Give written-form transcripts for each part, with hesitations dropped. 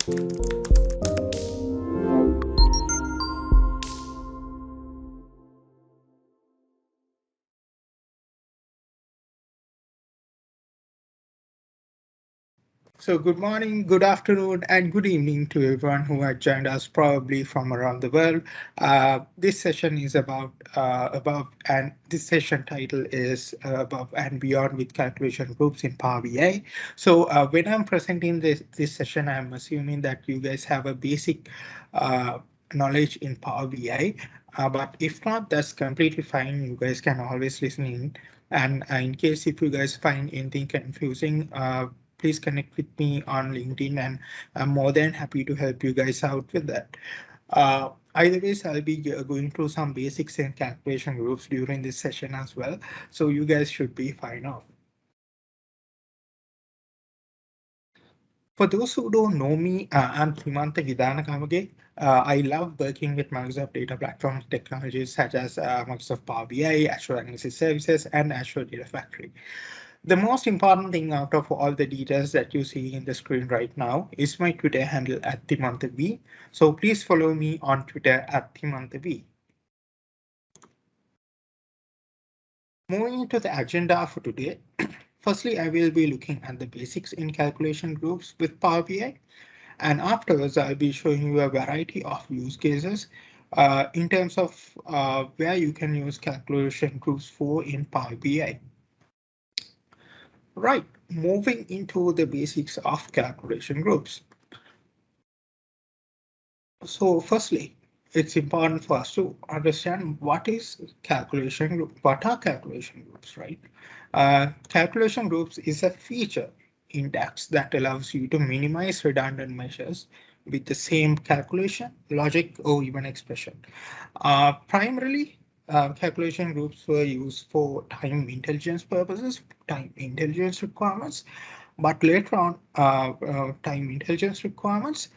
So good morning, good afternoon, and good evening to everyone who has joined us probably from around the world. This session is about above, and this session title is above and beyond with calculation groups in Power BI. So when I'm presenting this session, I'm assuming that you guys have a basic uh, knowledge in Power BI. But if not, that's completely fine. You guys can always listen in. And in case if you guys find anything confusing, please connect with me on LinkedIn, and I'm more than happy to help you guys out with that. Either ways, I'll be going through some basics and calculation groups during this session as well, so you guys should be fine off. For those who don't know me, I'm Thimantha Vidanagamage. I love working with Microsoft Data Platform technologies such as Microsoft Power BI, Azure Analysis Services, and Azure Data Factory. The most important thing out of all the details that you see in the screen right now is my Twitter handle at ThimanthaV. So please follow me on Twitter at ThimanthaV. Moving into the agenda for today, firstly, I will be looking at the basics in calculation groups with Power BI. And afterwards, I'll be showing you a variety of use cases in terms of where you can use calculation groups for in Power BI. Right, moving into the basics of calculation groups. So firstly, it's important for us to understand what is calculation group, what are calculation groups, right? Calculation groups is a feature in DAX that allows you to minimize redundant measures with the same calculation, logic, or even expression. Primarily, calculation groups were used for time intelligence purposes, time intelligence requirements, but later on, time intelligence requirements.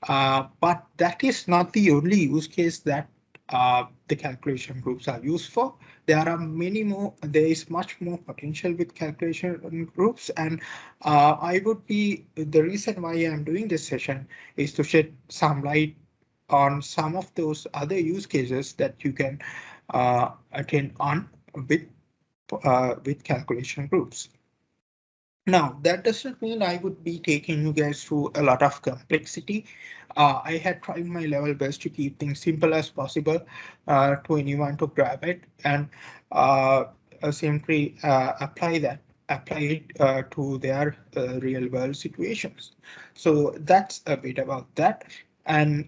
But that is not the only use case that the calculation groups are used for. There are many more. There is much more potential with calculation groups, and I would be the reason why I'm doing this session is to shed some light on some of those other use cases that you can attend on with calculation groups. Now, that doesn't mean I would be taking you guys through a lot of complexity. I had tried my level best to keep things simple as possible to anyone to grab it and simply apply it to their real world situations. So that's a bit about that. And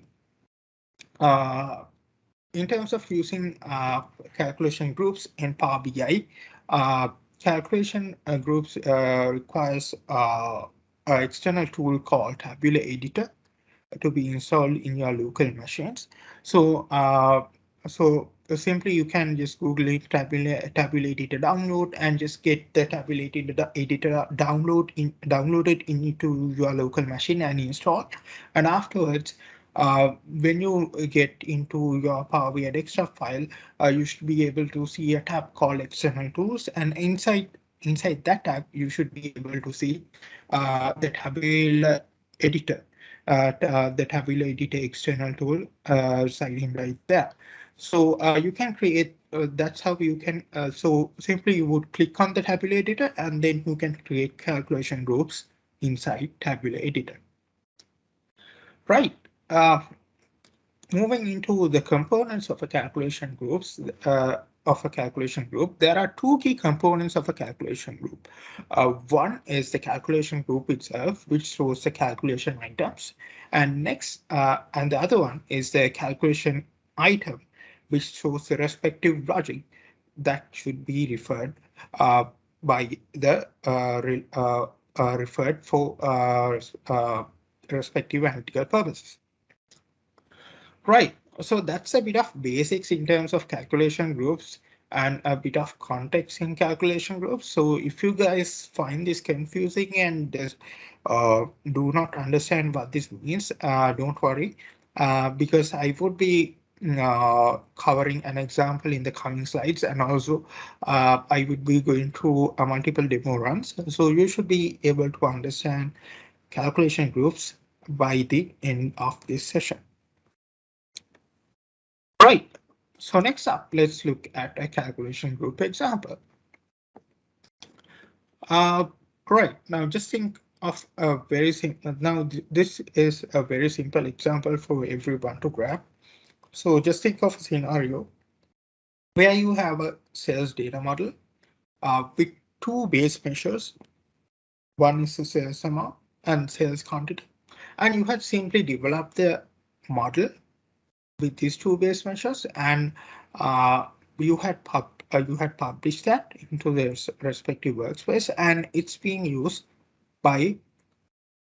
in terms of using calculation groups in Power BI, calculation groups requires an external tool called Tabular Editor to be installed in your local machines. So, simply you can just Google it, Tabular Editor download, and just get the Tabular Editor downloaded into your local machine and install. And afterwards, when you get into your Power BI desktop file, you should be able to see a tab called External Tools, and inside that tab, you should be able to see the Tabular Editor, the Tabular Editor external tool residing right there. So you can create. That's how you can. So simply you would click on the Tabular Editor, and then you can create calculation groups inside Tabular Editor. Right. Moving into the components of a calculation group, there are two key components of a calculation group. One is the calculation group itself, which shows the calculation items, and the other one is the calculation item, which shows the respective logic that should be referred by the referred for respective analytical purposes. Right. So that's a bit of basics in terms of calculation groups and a bit of context in calculation groups. So if you guys find this confusing and do not understand what this means, don't worry, because I would be covering an example in the coming slides, and also I would be going through multiple demo runs. So you should be able to understand calculation groups by the end of this session. Right. So next up, let's look at a calculation group example. Right. Now just think of a very simple. Now this is a very simple example for everyone to grab. So just think of a scenario where you have a sales data model with two base measures. One is the sales amount and sales quantity. And you had simply developed the model with these two base measures, and you had published that into their respective workspace, and it's being used by,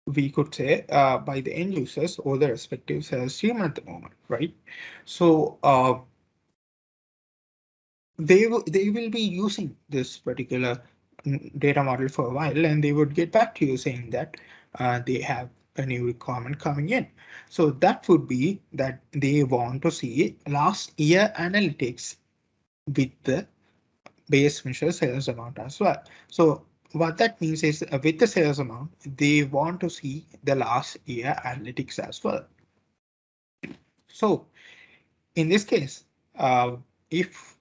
we could say, by the end users or the respective sales team at the moment, right? So they will be using this particular data model for a while, and they would get back to you saying that they have a new requirement coming in. So that would be that they want to see last year analytics with the base measure sales amount as well. So what that means is with the sales amount, they want to see the last year analytics as well. So in this case, if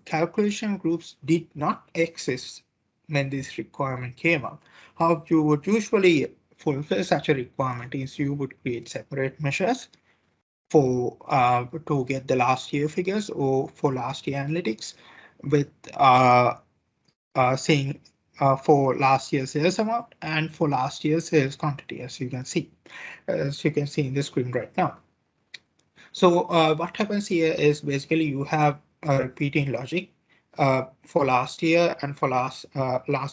calculation groups did not exist when this requirement came up, how you would usually fulfill such a requirement is you would create separate measures for to get the last year figures or for last year analytics with saying for last year's sales amount and for last year's sales quantity, as you can see in the screen right now. So what happens here is basically you have a repeating logic for last year and for last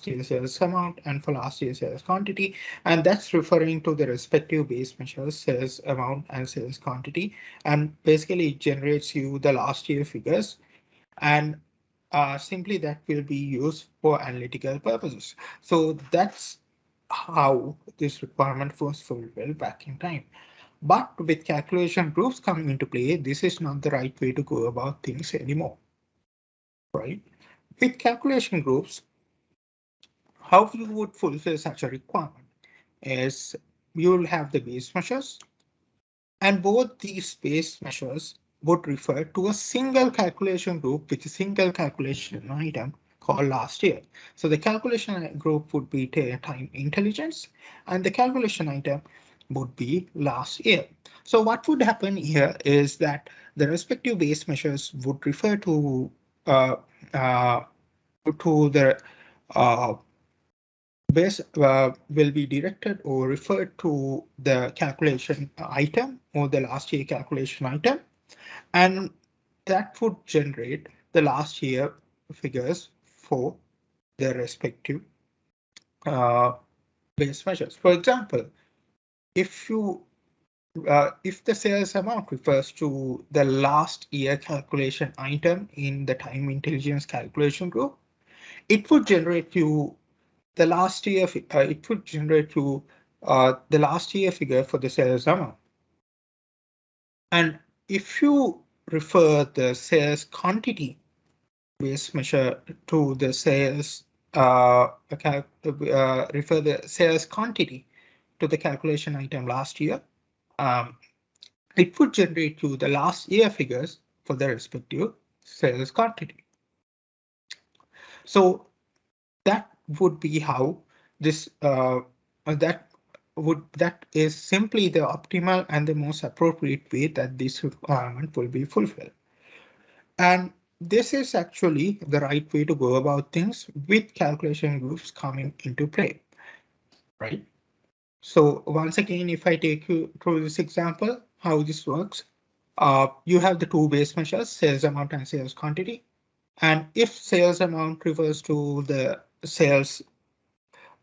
year's sales amount and for last year's sales quantity, and that's referring to the respective base measures sales amount and sales quantity, and basically it generates you the last year figures, and simply that will be used for analytical purposes. So that's how this requirement was fulfilled back in time. But with calculation groups coming into play, this is not the right way to go about things anymore, right? With calculation groups, how you would fulfill such a requirement is you will have the base measures, and both these base measures would refer to a single calculation group with a single calculation item called last year. So the calculation group would be time intelligence, and the calculation item would be last year. So what would happen here is that the respective base measures would refer to the base will be directed or referred to the calculation item or the last year calculation item, and that would generate the last year figures for the respective base measures. For example, if the sales amount refers to the last year calculation item in the time intelligence calculation group, it would generate you the last year. It would generate you the last year figure for the sales amount. And if you refer the sales quantity base measure to the sales refer the sales quantity to the calculation item last year, it would generate you the last year figures for the respective sales quantity. So that would be how this that is simply the optimal and the most appropriate way that this requirement will be fulfilled. And this is actually the right way to go about things with calculation groups coming into play, right? So once again, if I take you through this example, how this works, you have the two base measures, sales amount and sales quantity. And if sales amount refers to the sales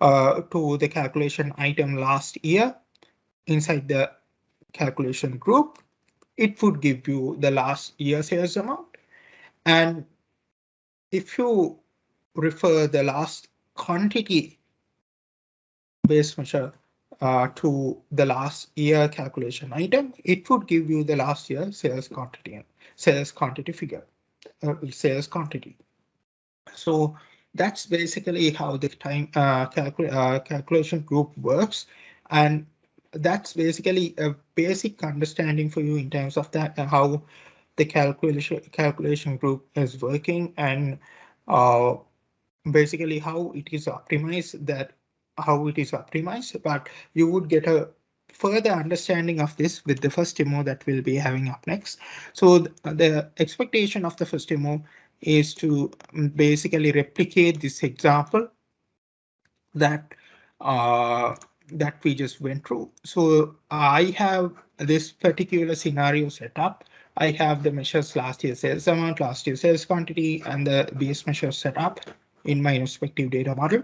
to the calculation item last year inside the calculation group, it would give you the last year sales amount. And if you refer the last quantity base measure to the last year calculation item, it would give you the last year sales quantity figure, sales quantity. So that's basically how the time calculation group works. And that's basically a basic understanding for you in terms of that how the calculation group is working, and uh, basically how it is optimized, but you would get a further understanding of this with the first demo that we'll be having up next. So the expectation of the first demo is to basically replicate this example that that we just went through. So I have this particular scenario set up. I have the measures last year sales amount, last year sales quantity, and the base measures set up in my respective data model.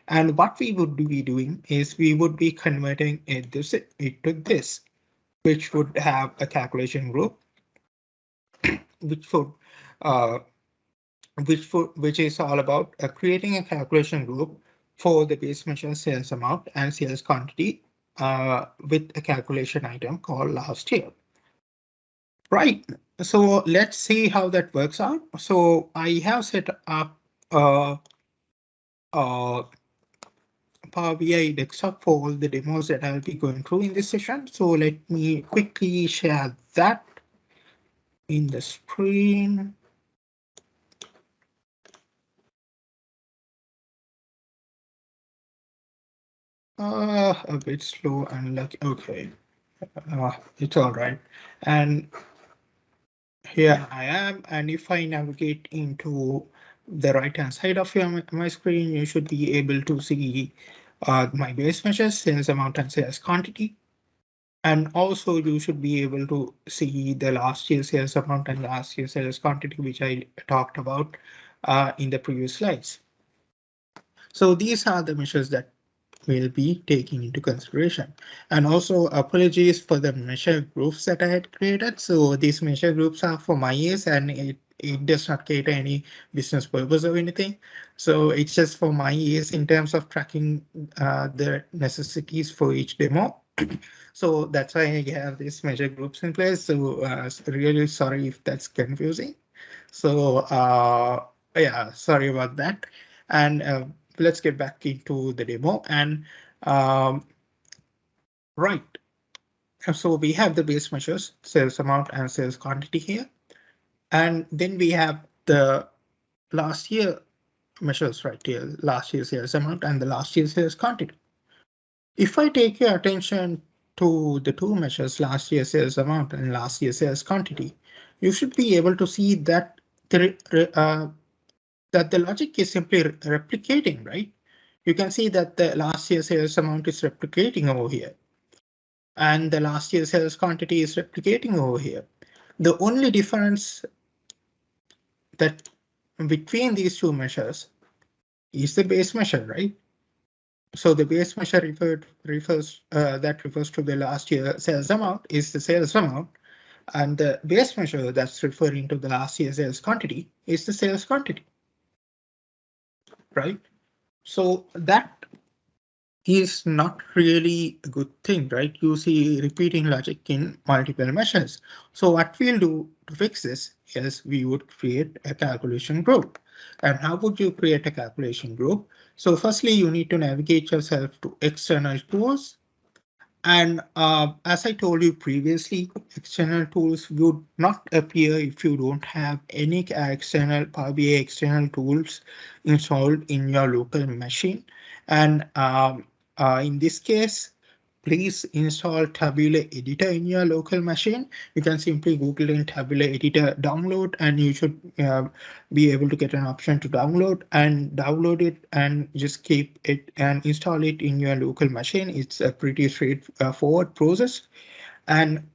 And what we would be doing is we would be converting it to this, which would have a calculation group, which would uh, which is all about creating a calculation group for the base measure sales amount and sales quantity with a calculation item called last year. Right. So let's see how that works out. So I have set up a Power BI desktop for all the demos that I'll be going through in this session. So let me quickly share that in the screen. A bit slow and like, okay, it's all right. And here I am. And if I navigate into the right hand side of my screen, you should be able to see my base measures, sales amount and sales quantity. And also you should be able to see the last year's sales amount and last year's sales quantity, which I talked about in the previous slides. So these are the measures that we'll be taking into consideration. And also apologies for the measure groups that I had created. So these measure groups are for my use, and it does not cater any business purpose or anything. So it's just for my use in terms of tracking the necessities for each demo. So that's why I have these measure groups in place. So really sorry if that's confusing. So yeah, sorry about that. And let's get back into the demo. And right, so we have the base measures, sales amount and sales quantity here. And then we have the last year measures right here, last year's sales amount and the last year's sales quantity. If I take your attention to the two measures, last year's sales amount and last year's sales quantity, you should be able to see that that the logic is simply replicating, right? You can see that the last year's sales amount is replicating over here, and the last year's sales quantity is replicating over here. The only difference that between these two measures is the base measure, right? So the base measure refers to the last year sales amount is the sales amount, and the base measure that's referring to the last year sales quantity is the sales quantity, right? So that is not really a good thing, right? You see repeating logic in multiple measures. So what we'll do to fix this is we would create a calculation group. And how would you create a calculation group? So firstly, you need to navigate yourself to external tools. And as I told you previously, external tools would not appear if you don't have any external Power BI external tools installed in your local machine. And in this case, please install Tabular Editor in your local machine. You can simply Google in Tabular Editor download, and you should be able to get an option to download it and just keep it and install it in your local machine. It's a pretty straightforward process. And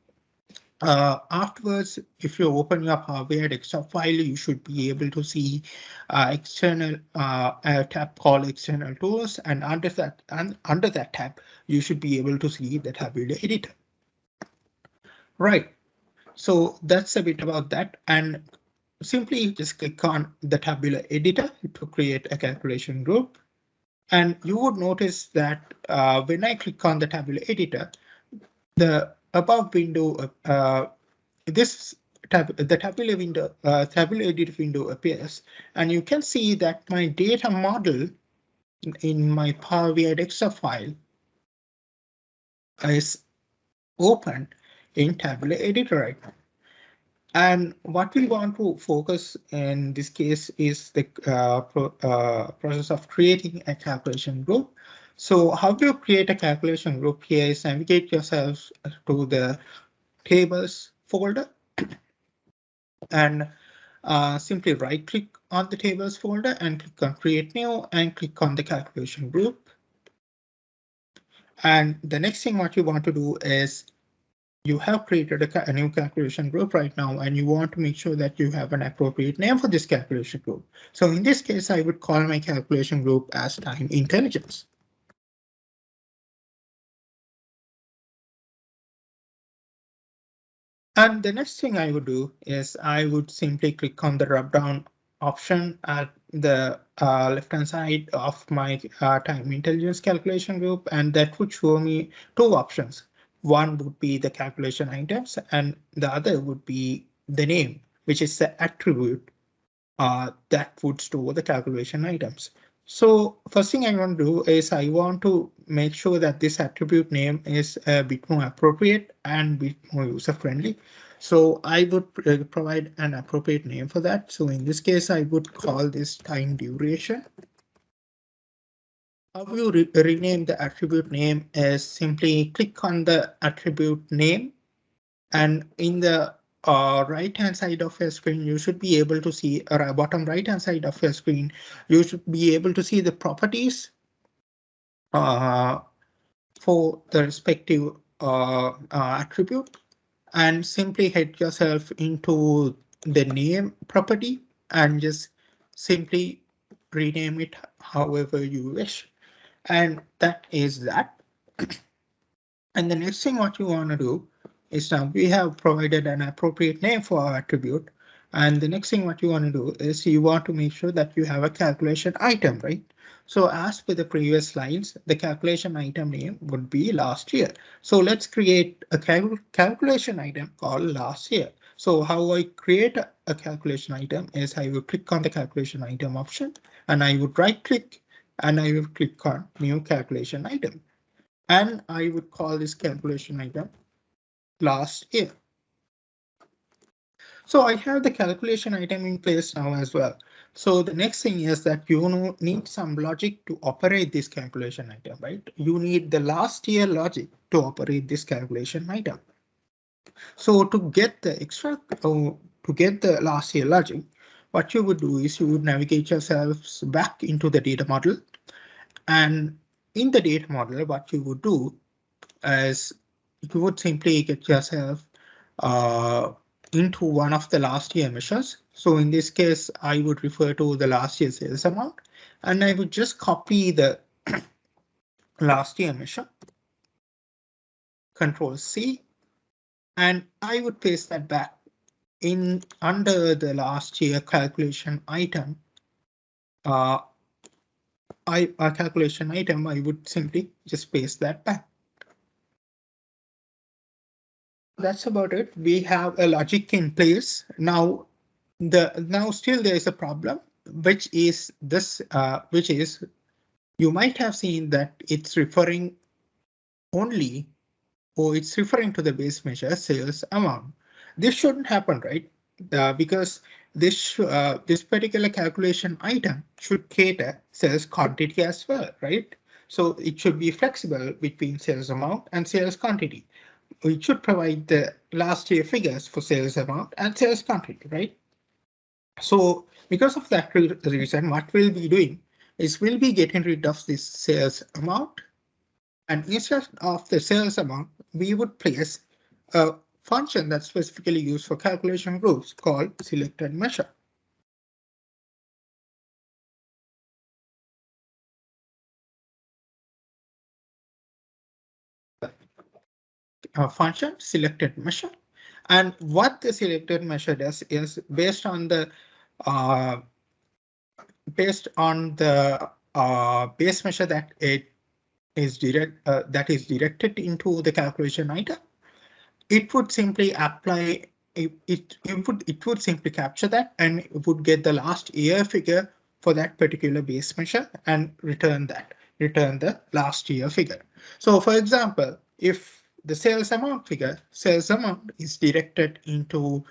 afterwards, if you open your Power BI desktop file, you should be able to see external a tab called external tools, and under that tab, you should be able to see the tabular editor. Right. So that's a bit about that, and simply just click on the tabular editor to create a calculation group. And you would notice that when I click on the tabular editor, the above window, the tabular editor window appears, and you can see that my data model in my Power BI desktop file is open in Tabular Editor right now. And what we want to focus in this case is the process of creating a calculation group. So how do you create a calculation group? Here is navigate yourselves to the tables folder and simply right click on the tables folder and click on create new and click on the calculation group. And the next thing what you want to do is you have created a new calculation group right now, and you want to make sure that you have an appropriate name for this calculation group. So in this case, I would call my calculation group as time intelligence. And the next thing I would do is I would simply click on the drop down option at the left-hand side of my time intelligence calculation group, and that would show me two options. One would be the calculation items, and the other would be the name, which is the attribute that would store the calculation items. So first thing I want to do is I want to make sure that this attribute name is a bit more appropriate and a bit more user friendly. So I would provide an appropriate name for that. So in this case, I would call this time duration. How you rename the attribute name is simply click on the attribute name, and in the right hand side of your screen, you should be able to see, or bottom right hand side of your screen, you should be able to see the properties for the respective attribute, and simply head yourself into the name property and just simply rename it however you wish. And that is that. And the next thing what you want to do is now we have provided an appropriate name for our attribute. And the next thing what you want to do is you want to make sure that you have a calculation item, right? So as per the previous slides, the calculation item name would be last year. So let's create a calculation item called last year. So how I create a calculation item is I will click on the calculation item option, and I would right click and I will click on new calculation item. And I would call this calculation item last year. So I have the calculation item in place now as well. So the next thing is that you need some logic to operate this calculation item, right? You need the last year logic to operate this calculation item. So to get the last year logic, what you would do is you would navigate yourselves back into the data model, and in the data model, what you would do is you would simply get yourself into one of the last year measures. So in this case, I would refer to the last year sales amount, and I would just copy the last year measure, Control C, and I would paste that back in under the last year calculation item. Calculation item, I would simply just paste that back. That's about it. We have a logic in place. Now still there is a problem, which is this, which is you might have seen that it's referring only, or it's referring to the base measure sales amount. This shouldn't happen, right? Because this particular calculation item should cater sales quantity as well, right? So it should be flexible between sales amount and sales quantity. We should provide the last year figures for sales amount and sales quantity, right? So because of that reason, what we'll be doing is we'll be getting rid of this sales amount, and instead of the sales amount, we would place a function that's specifically used for calculation groups called selected measure. A function selected measure, and what the selected measure does is based on the base measure that it is directed into the calculation item, it would simply apply it would simply capture that, and it would get the last year figure for that particular base measure and return the last year figure. So for example, if the sales amount is directed into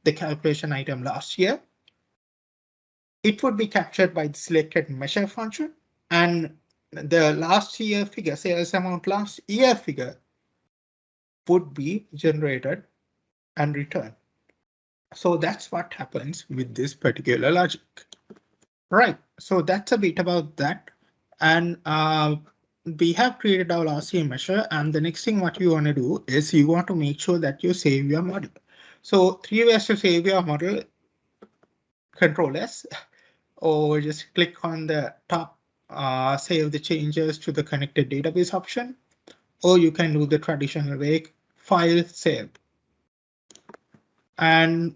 the calculation item last year, it would be captured by the selected measure function, and the last year figure, sales amount last year figure, would be generated and returned. So that's what happens with this particular logic. Right, so that's a bit about that. And we have created our last year measure, and the next thing what you want to do is you want to make sure that you save your model. So 3 ways to save your model: Control S, or just click on the top, save the changes to the connected database option, or you can do the traditional way, file, save. And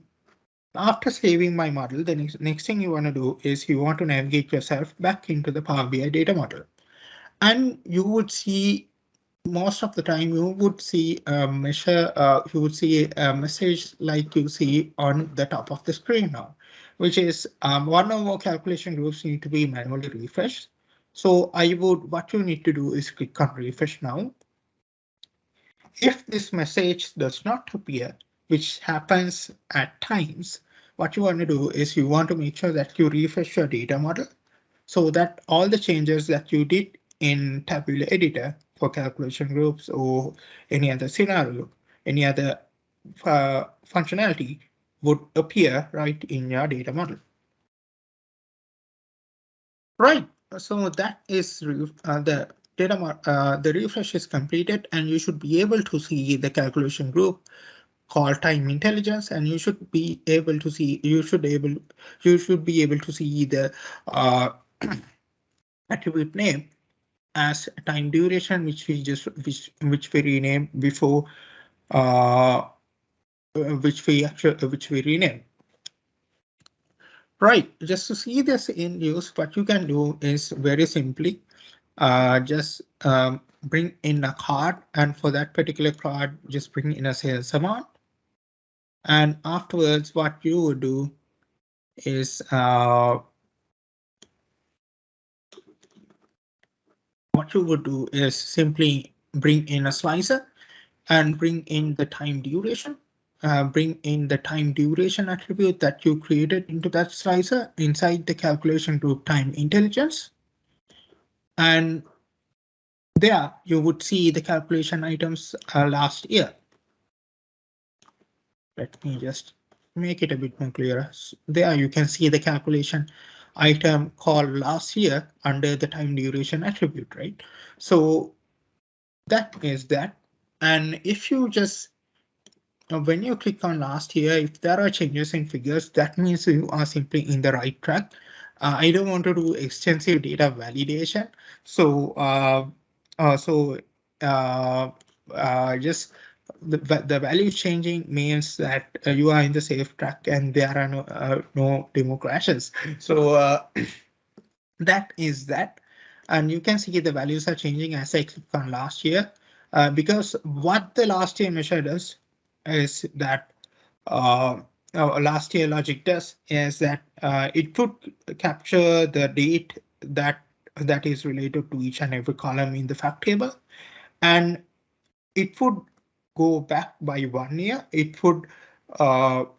after saving my model, the next thing you want to do is you want to navigate yourself back into the Power BI data model. And you would see, most of the time, you would see a measure, you would see a message like you see on the top of the screen now, which is one or more calculation groups need to be manually refreshed. So what you need to do is click on refresh now. If this message does not appear, which happens at times, what you want to do is you want to make sure that you refresh your data model so that all the changes that you did in Tabular Editor for calculation groups or any other scenario, any other functionality would appear right in your data model. Right, so that is the the refresh is completed, and you should be able to see the calculation group called time intelligence, and you should be able to see the attribute name as time duration, which we renamed before, which we renamed. Right, just to see this in use, what you can do is very simply just bring in a card, and for that particular card, just bring in a sales amount. And afterwards, what you would do is simply bring in a slicer and bring in the time duration. Bring in the time duration attribute that you created into that slicer inside the calculation group time intelligence. And there you would see the calculation items last year. Let me just make it a bit more clearer. There you can see the calculation item called last year under the time duration attribute, right? So that is that. And if you just, when you click on last year, if there are changes in figures, that means you are simply in the right track. I don't want to do extensive data validation. So just the value changing means that you are in the safe track and there are no demo crashes. So that is that. And you can see the values are changing as I click on last year, because what the last year measure does is that last year logic does is that it would capture the date that is related to each and every column in the fact table, and it would go back by 1 year. It would go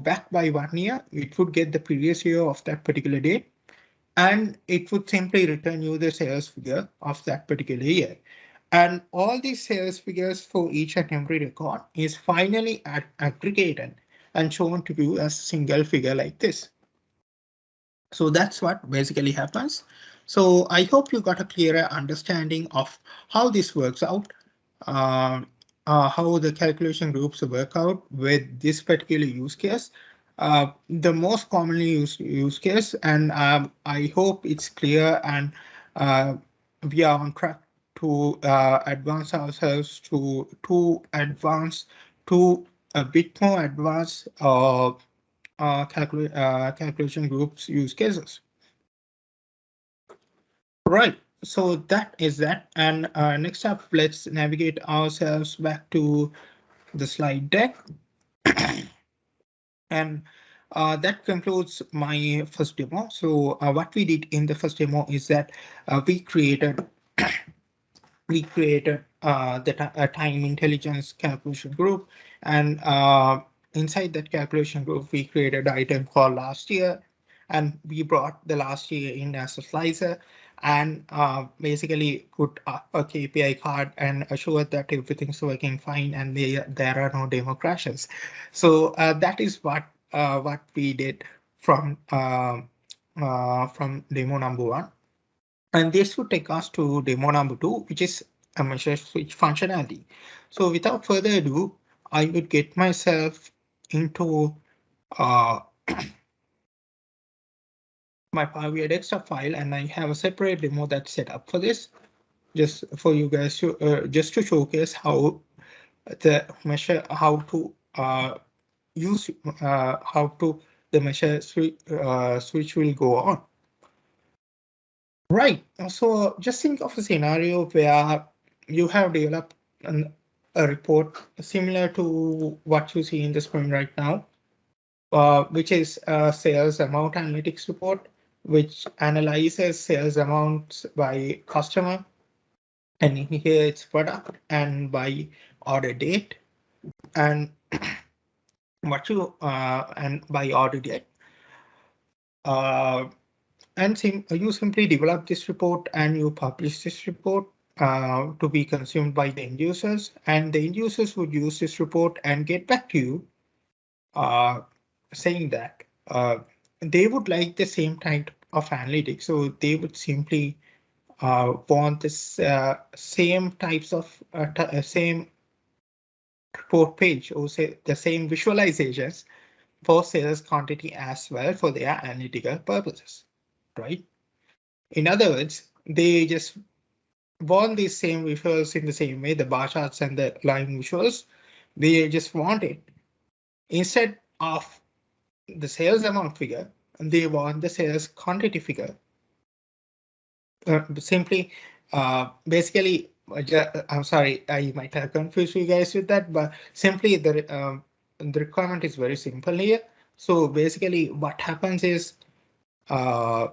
back by 1 year. It would get the previous year of that particular date, and it would simply return you the sales figure of that particular year. And all these sales figures for each and every record is finally aggregated and shown to you as a single figure like this. So that's what basically happens. So I hope you got a clearer understanding of how this works out, how the calculation groups work out with this particular use case. The most commonly used use case, and I hope it's clear, and we are on track to advance ourselves to a bit more advanced calculation groups use cases. Right, so that is that. And next up, let's navigate ourselves back to the slide deck. And that concludes my first demo. So what we did in the first demo is that we created we created a time intelligence calculation group, and inside that calculation group, we created an item called last year, and we brought the last year in as a slicer, and basically put up a KPI card and assured that everything's working fine and there are no demo crashes. So that is what we did from demo number one. And this would take us to demo number two, which is a measure switch functionality. So without further ado, I would get myself into uh, my Power BI desktop file, and I have a separate demo that's set up for this, just for you guys to just to showcase how the measure, how to use how to the measure switch will go on. Right. So just think of a scenario where you have developed a report similar to what you see in the screen right now, which is a sales amount analytics report, which analyzes sales amounts by customer, and here it's product, and by order date, and and by order date. And you simply develop this report and you publish this report to be consumed by the end users, and the end users would use this report and get back to you saying that they would like the same type of analytics. So they would simply want this same types of same report page, or say the same visualizations for sales quantity as well for their analytical purposes, right? In other words, they just want these same visuals in the same way, the bar charts and the line visuals. They just want it. Instead of the sales amount figure, they want the sales quantity figure. Simply, basically, I'm sorry, I might have confused you guys with that, but simply the requirement is very simple here. So basically, what happens is the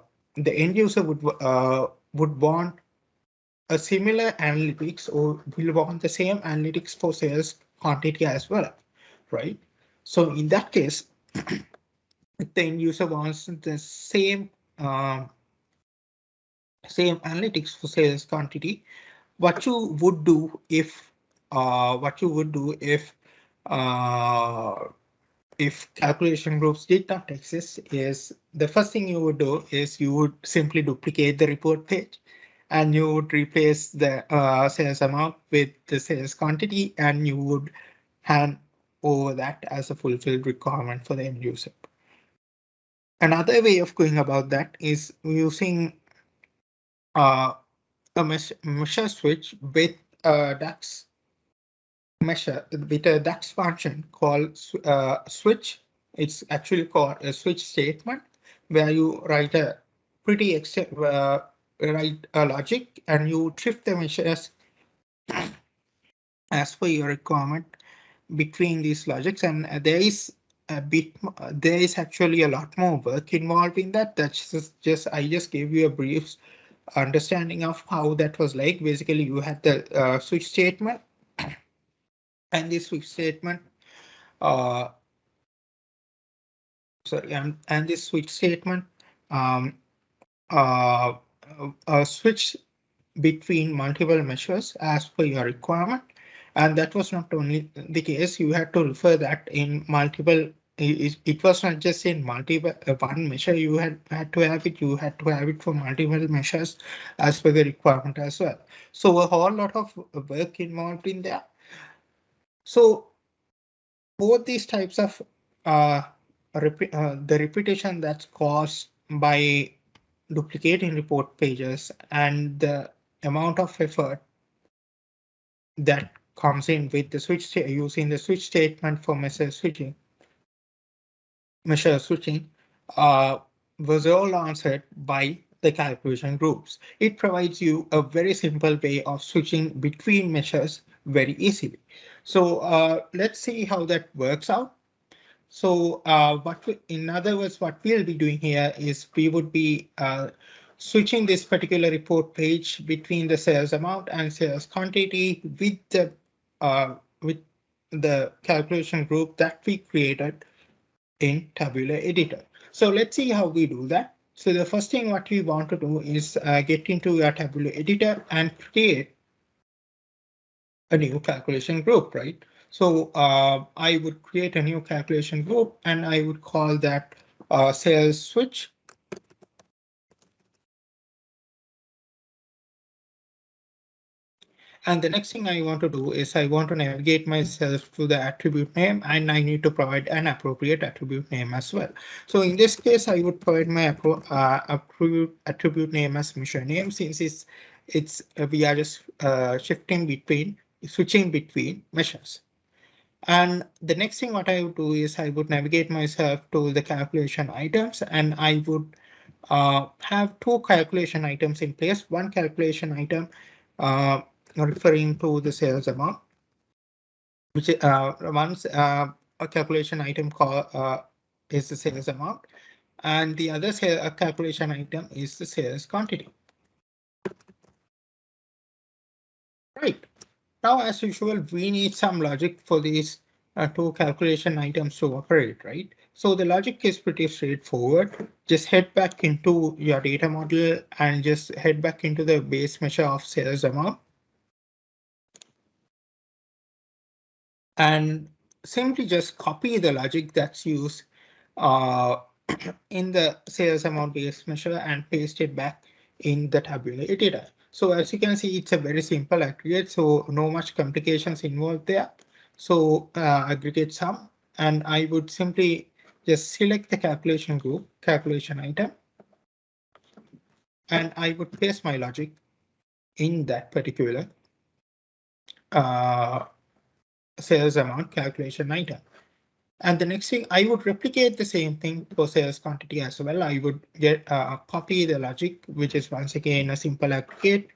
end user would want a similar analytics, or will want the same analytics for sales quantity as well, right? So in that case, if the end user wants the same analytics for sales quantity, what you would do if calculation groups did not exist is the first thing you would do is you would simply duplicate the report page, and you would replace the sales amount with the sales quantity, and you would hand over that as a fulfilled requirement for the end user. Another way of going about that is using a measure switch with a DAX measure with a DAX function called switch. It's actually called a switch statement, where you write a pretty write a logic, and you shift the measures as per your requirement between these logics. And there is actually a lot more work involved in that. That's I just gave you a brief understanding of how that was like. Basically, you had the switch statement, and this switch statement and this switch statement switch between multiple measures as per your requirement. And that was not only the case, you had to refer that in multiple. It was not just in multiple one measure you had to have it. You had to have it for multiple measures as per the requirement as well. So a whole lot of work involved in there. So both these types of the repetition that's caused by duplicating report pages and the amount of effort that comes in with the switch using the switch statement for measure switching was all answered by the calculation groups. It provides you a very simple way of switching between measures very easily. So let's see how that works out. So in other words, what we'll be doing here is we would be switching this particular report page between the sales amount and sales quantity with the calculation group that we created in Tabular Editor. So let's see how we do that. So the first thing what we want to do is get into our Tabular Editor and create a new calculation group, right? So I would create a new calculation group and I would call that sales switch. And the next thing I want to do is I want to navigate myself to the attribute name, and I need to provide an appropriate attribute name as well. So in this case, I would provide my attribute name as mission name, since we are just switching between measures. And the next thing what I would do is I would navigate myself to the calculation items, and I would have two calculation items in place. One calculation item referring to the sales amount, which once a calculation item call is the sales amount, and the other calculation item is the sales quantity. Right. Now, as usual, we need some logic for these two calculation items to operate, right? So the logic is pretty straightforward. Just head back into your data model and just head back into the base measure of sales amount. And simply just copy the logic that's used in the sales amount base measure and paste it back in the tabular editor. So as you can see, it's a very simple aggregate, so no much complications involved there. So aggregate sum, and I would simply just select the calculation group, calculation item, and I would paste my logic in that particular sales amount calculation item. And the next thing, I would replicate the same thing for sales quantity as well. I would get copy the logic, which is once again a simple aggregate,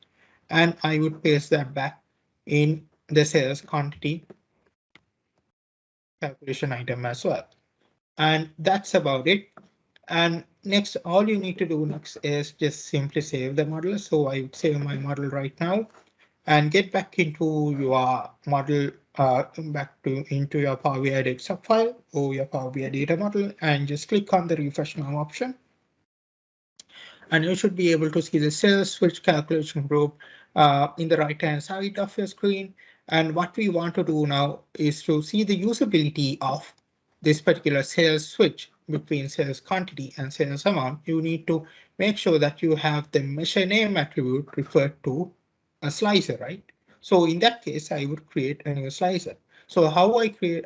and I would paste that back in the sales quantity calculation item as well. And that's about it. And next, all you need to do next is just simply save the model. So I would save my model right now and get back into your model, into your Power BI desktop file or your Power BI data model, and just click on the refresh now option. And you should be able to see the sales switch calculation group in the right hand side of your screen. And what we want to do now is to see the usability of this particular sales switch between sales quantity and sales amount. You need to make sure that you have the measure name attribute referred to a slicer, right? So in that case, I would create a new slicer. So how I create,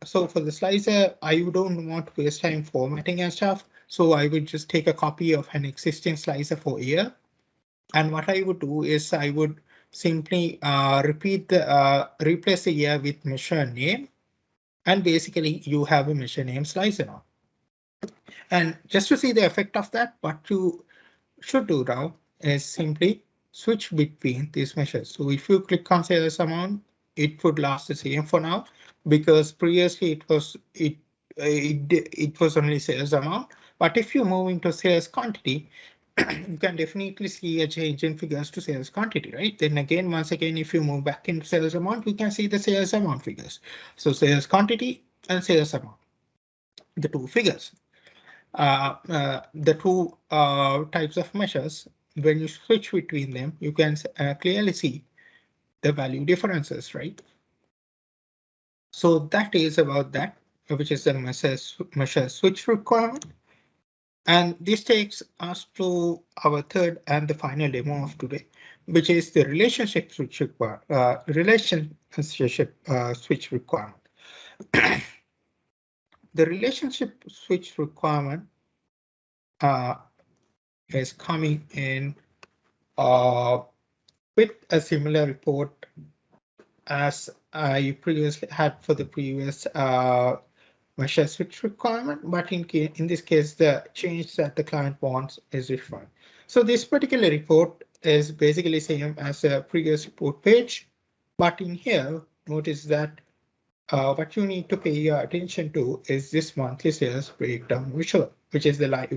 so for the slicer, I don't want to waste time formatting and stuff. So I would just take a copy of an existing slicer for year. And what I would do is I would simply replace the year with measure name. And basically you have a measure name slicer now. And just to see the effect of that, what you should do now is simply switch between these measures. So if you click on sales amount, it would last the same for now, because previously it was only sales amount. But if you move into sales quantity, you can definitely see a change in figures to sales quantity, right? Then again, once again, if you move back into sales amount, we can see the sales amount figures. So sales quantity and sales amount, the two figures. The two types of measures, when you switch between them, you can clearly see the value differences, right? So that is about that, which is the measure switch requirement. And this takes us to our third and the final demo of today, which is the relationship switch requirement. The relationship switch requirement is coming in with a similar report as I previously had for the previous measure switch requirement, but in this case, the change that the client wants is different. So this particular report is basically same as a previous report page, but in here, notice that what you need to pay your attention to is this monthly sales breakdown visual, which is the line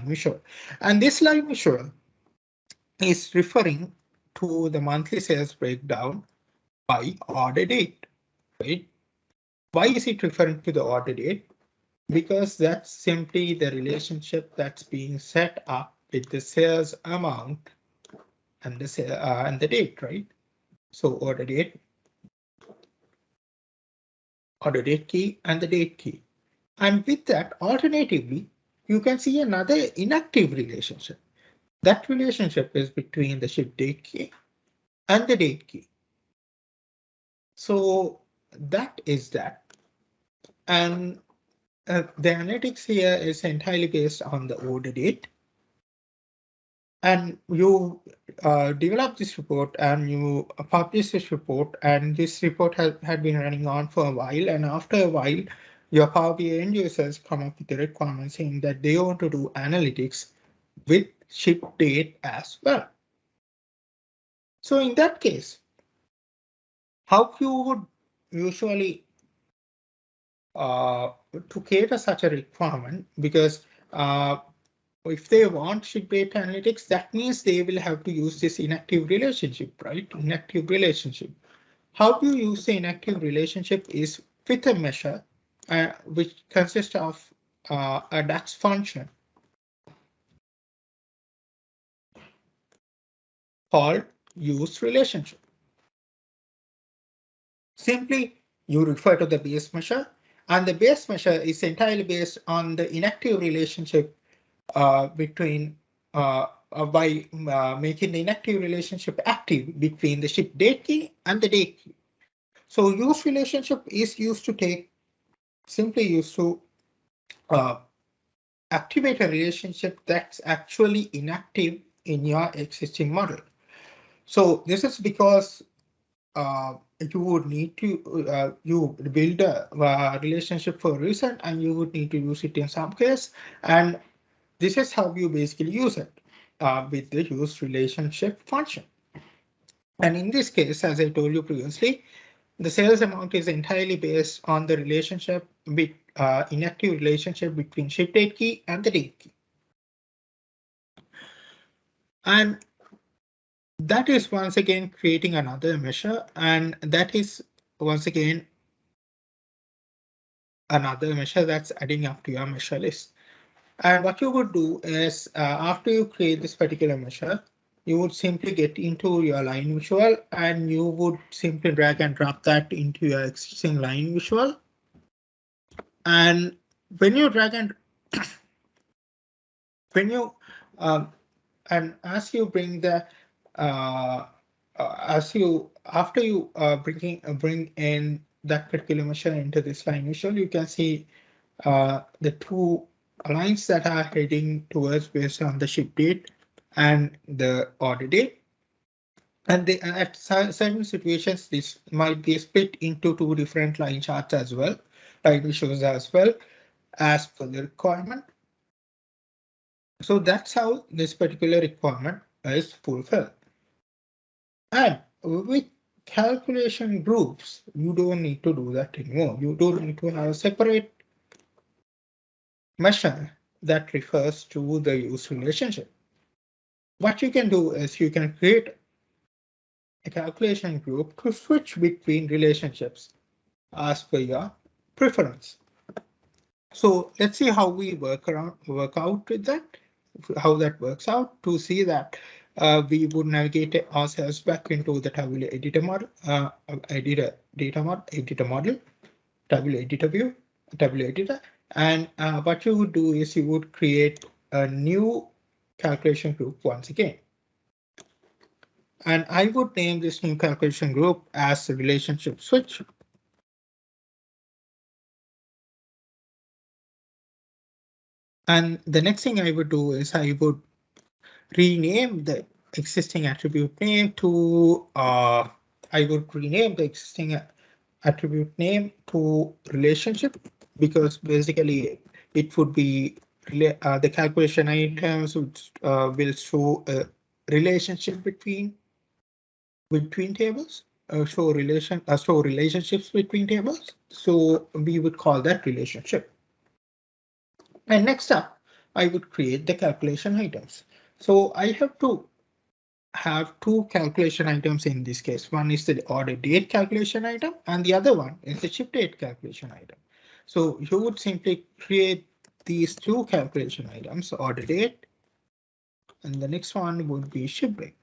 visual. And this line visual is referring to the monthly sales breakdown by order date, right? Why is it referring to the order date? Because that's simply the relationship that's being set up with the sales amount and the date, right? So order date key, and the date key. And with that, alternatively, you can see another inactive relationship. That relationship is between the ship date key and the date key. So that is that. And the analytics here is entirely based on the order date. And you develop this report and you publish this report, and this report had been running on for a while. And after a while, your Power BI end users come up with the requirement saying that they want to do analytics with ship date as well. So in that case, how you would usually to cater such a requirement, because if they want ship-based analytics, that means they will have to use this inactive relationship, right? Inactive relationship. How you use the inactive relationship is with a measure which consists of a DAX function called use relationship. Simply, you refer to the base measure, and the base measure is entirely based on the inactive relationship between by making the inactive relationship active between the ship date key and the date key. So use relationship is used to activate a relationship that's actually inactive in your existing model. So this is because you would need to you build a relationship for a reason, and you would need to use it in some case. And this is how you basically use it with the use relationship function. And in this case, as I told you previously, the sales amount is entirely based on the relationship with inactive relationship between ship date key and the date key. And that is once again creating another measure, and that is once again another measure that's adding up to your measure list. And what you would do is after you create this particular measure, you would simply get into your line visual, and you would simply drag and drop that into your existing line visual. And when you drag and when you and as you bring the after you bring in that particular measure into this line visual, you can see the two lines that are heading towards based on the ship date and the order date. And they, at certain situations, this might be split into two different line charts as well, line visuals as well, as per the requirement. So that's how this particular requirement is fulfilled. And with calculation groups, you don't need to do that anymore. You don't need to have a separate measure that refers to the use relationship. What you can do is you can create a calculation group to switch between relationships as per your preference. So let's see how we work out with that, how that works out. To see that, we would navigate ourselves back into the tabular editor model, editor model, tabular editor view, tabular editor. And what you would do is you would create a new calculation group once again. And I would name this new calculation group as the relationship switch. And the next thing I would do is I would rename the existing attribute name to attribute name to relationship, because basically it would be the calculation items will show a relationship between tables, show relationships between tables. So we would call that relationship. And next up, I would create the calculation items. So I have to have two calculation items in this case. One is the order date calculation item, and the other one is the ship date calculation item. So you would simply create these two calculation items, order date, and the next one would be ship date.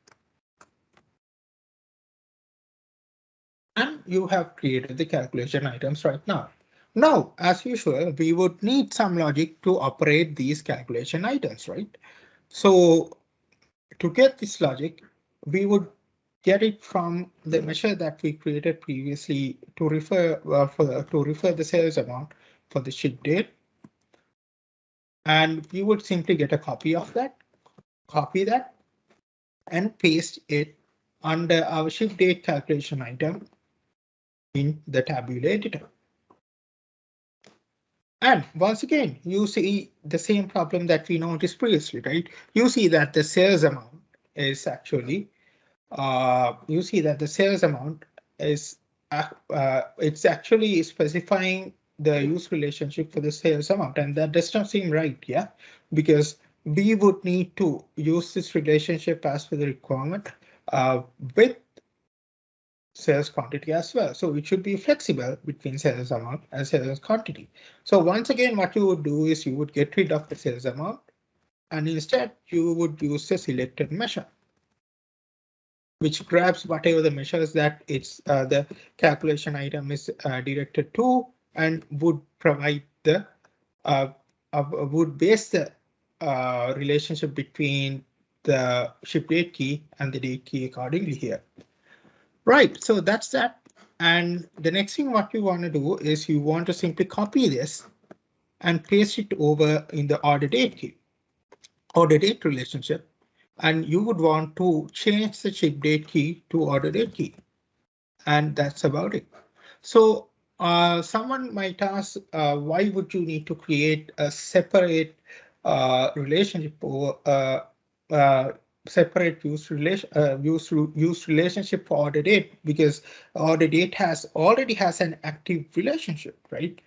And you have created the calculation items right now. Now, as usual, we would need some logic to operate these calculation items, right? So to get this logic, we would get it from the measure that we created previously to refer the sales amount for the ship date. And we would simply get a copy of that, copy that, and paste it under our ship date calculation item in the tabular editor. And once again, you see the same problem that we noticed previously, right? You see that the sales amount is actually, it's actually specifying the use relationship for the sales amount, and that does not seem right, yeah? Because we would need to use this relationship as per the requirement with sales quantity as well. So it should be flexible between sales amount and sales quantity. So once again, what you would do is you would get rid of the sales amount, and instead you would use the selected measure, which grabs whatever the measures that it's the calculation item is directed to, and would provide the would base the relationship between the ship date key and the date key accordingly here. Right, so that's that. And the next thing what you want to do is you want to simply copy this and paste it over in the order date key, order date relationship. And you would want to change the ship date key to order date key. And that's about it. So someone might ask, why would you need to create a separate relationship or separate use relationship for order date, because order date already has an active relationship, right?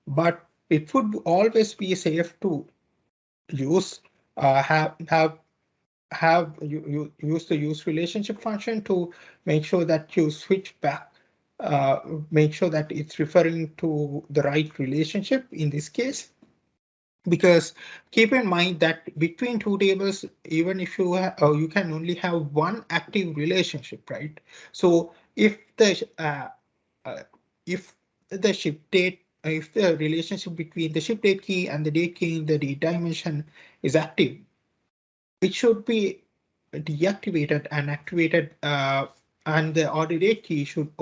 But it would always be safe to use you use the use relationship function to make sure that you switch back, make sure that it's referring to the right relationship in this case. Because keep in mind that between two tables, even if you you can only have one active relationship, right? So if the ship date, if the relationship between the ship date key and the date key in the date dimension is active, it should be deactivated and activated, and the order date should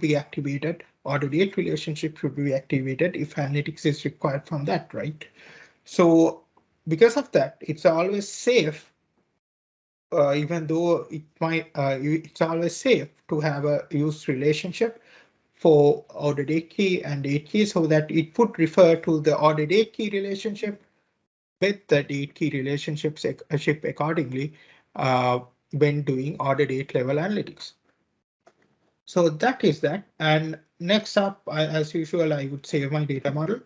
be activated. Order date relationship should be activated if analytics is required from that, right? So because of that, it's always safe, even though it's always safe to have a use relationship for order date key and date key, so that it would refer to the order date key relationship with the date key relationships accordingly when doing order date level analytics. So that is that. And next up, as usual, I would save my data model,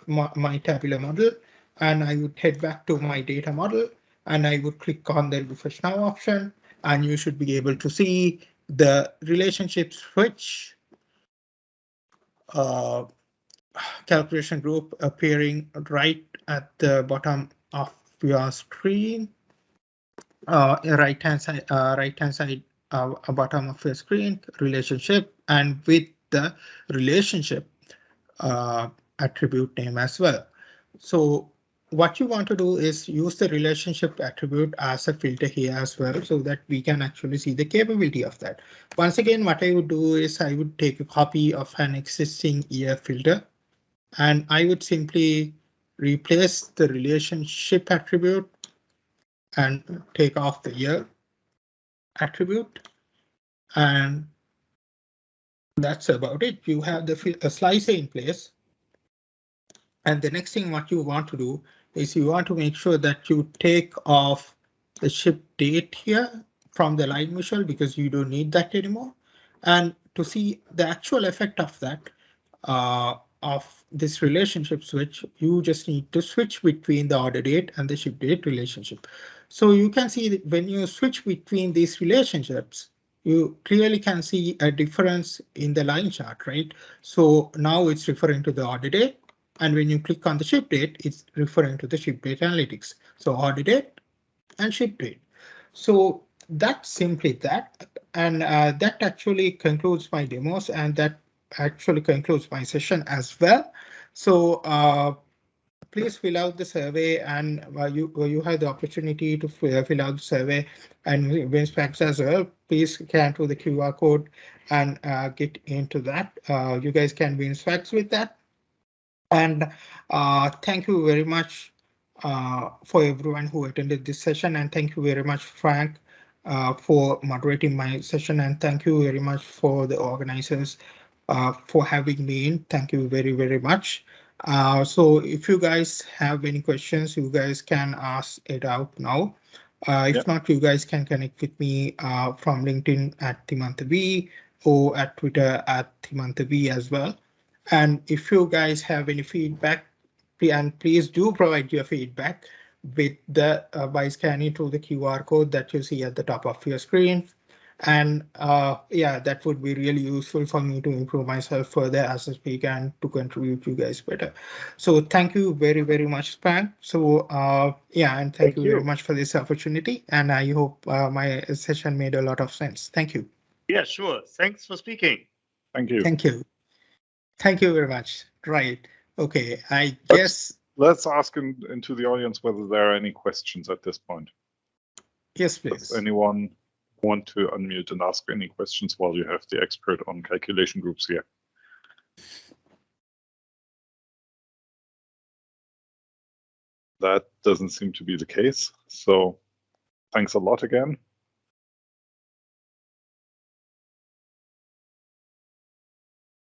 my tabular model, and I would head back to my data model, and I would click on the refresh now option, and you should be able to see the relationship switch calculation group appearing right at the bottom of your screen, right hand side, bottom of your screen, relationship, and with the relationship attribute name as well. So what you want to do is use the relationship attribute as a filter here as well, so that we can actually see the capability of that. Once again, what I would do is I would take a copy of an existing year filter, and I would simply replace the relationship attribute and take off the year attribute. And that's about it. You have the slicer in place. And the next thing what you want to do is you want to make sure that you take off the ship date here from the line visual, because you don't need that anymore. And to see the actual effect of that, of this relationship switch, you just need to switch between the order date and the ship date relationship. So you can see that when you switch between these relationships, you clearly can see a difference in the line chart, right? So now it's referring to the order date. And when you click on the ship date, it's referring to the ship date analytics. So order date and ship date. So that's simply that. And that actually concludes my demos, and that actually concludes my session as well. So please fill out the survey, and you have the opportunity to fill out the survey and win specs as well. Please scan through the QR code and get into that. You guys can win specs with that. And thank you very much for everyone who attended this session. And thank you very much, Frank, for moderating my session. And thank you very much for the organizers for having me in. Thank you very, very much. So if you guys have any questions, you guys can ask it out now. If not, you guys can connect with me from LinkedIn at Thimantha or at Twitter at Thimantha as well. And if you guys have any feedback, and please do provide your feedback with the by scanning through the QR code that you see at the top of your screen. And yeah, that would be really useful for me to improve myself further as a speaker and to contribute you guys better. So thank you very, very much, Frank. So yeah, and thank you very much for this opportunity. And I hope my session made a lot of sense. Thank you. Yeah, sure. Thanks for speaking. Thank you. Thank you. Thank you very much. Right. Okay. I guess. Let's ask into the audience whether there are any questions at this point. Yes, please. Does anyone want to unmute and ask any questions while you have the expert on calculation groups here? That doesn't seem to be the case. So thanks a lot again.